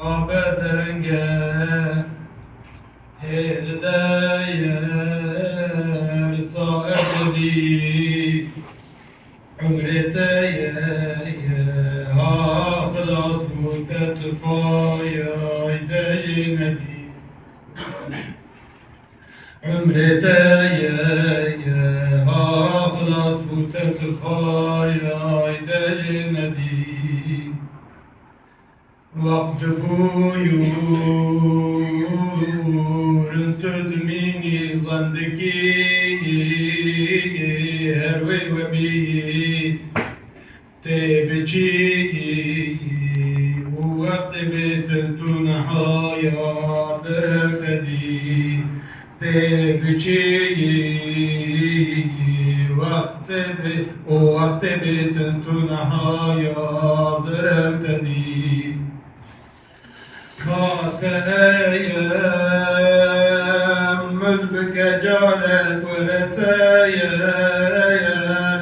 بدرنگه هرداير صائب دي عمرتايا ها خلاص متتفايا دجندي عمرتايا ها خلاص متتفايا دجندي وقت بويور تدميني صندكي هروي وبي تبجي وقت بتنتون حيا درتدي تبجي وقت بتنتون حيا زرتدي كانت أيام مذبك جالت ورسايا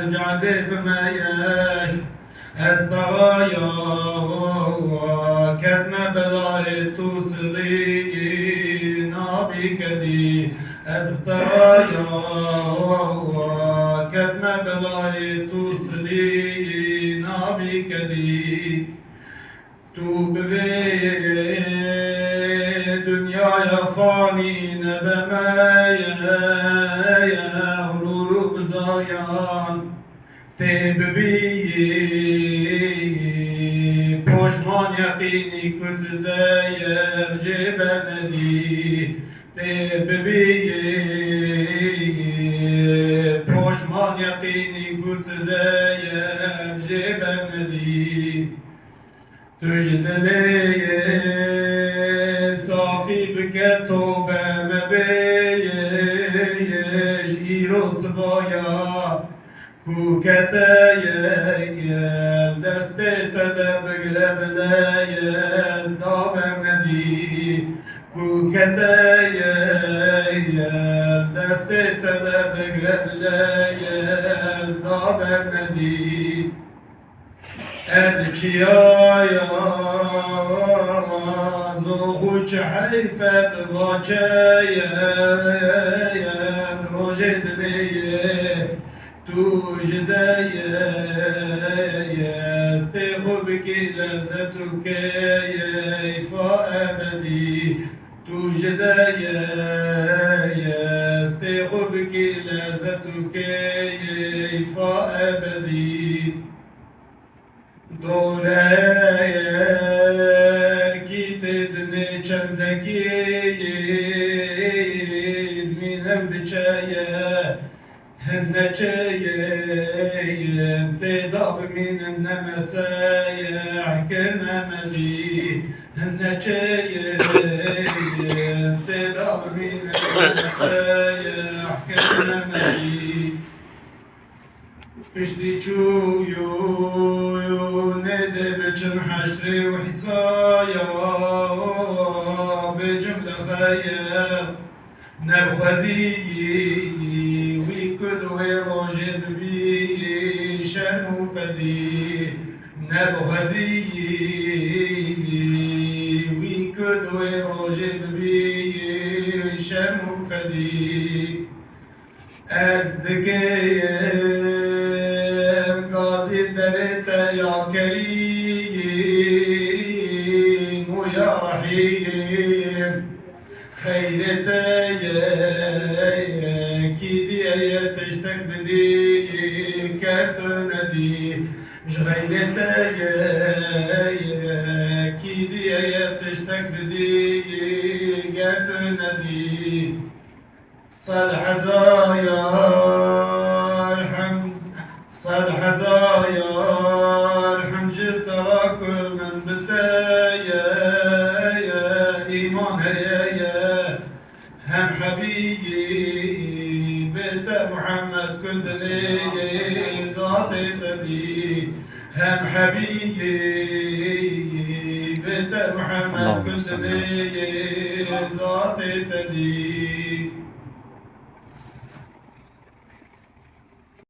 رجعت بمياش أستغايا كتنا بلاري توصلي نابي كدي أستغايا كتنا بلاري توصلي نابي كدي تو ببي دنيا يا فاني نبمايا يا غرور بزايان تببي پشمان يقيني كنت داير جبلني تببي پشمان يقيني كنت داير جبلني تجدلي صافي بكتوبة مبيج إيرو صبايا كوكتايا دستي تدب قلب لايز دابر ندي كوكتايا دستي تدب قلب لايز دابر ندي الكيايا زوج حيفا بواجايا روجد ليه توجدايا استيخو بكي لازتك يفا أبدي توجدايا استيخو بكي لازتك يفا أبدي دولایر کی تدنی چندگی مینم دچایه هنچایه تداب مینم نمسایه حکرنا مدی هنچایه تداب مینم نمسایه حکرنا مدی پشتی چویو نده بچن حشری و حسایا بجمله خیر نبخزی وی کدوی روژه ببی شنو فدی نبخزی وی کدوی روژه ببی شنو فدی از دگیم قاضی درت یا کریم و یا رحیم خیرت کی دیه تشتک بدی کرتو ندی غیرت کی دیه تشتک بدی کرتو ندی صد حزايا الحمد صد حزايا الحمد جترك من بتايا يا إيمان يا هم حبيبي بيت محمد كندني ذاتي تدي هم حبيبي بيت محمد كندني ذاتي تدي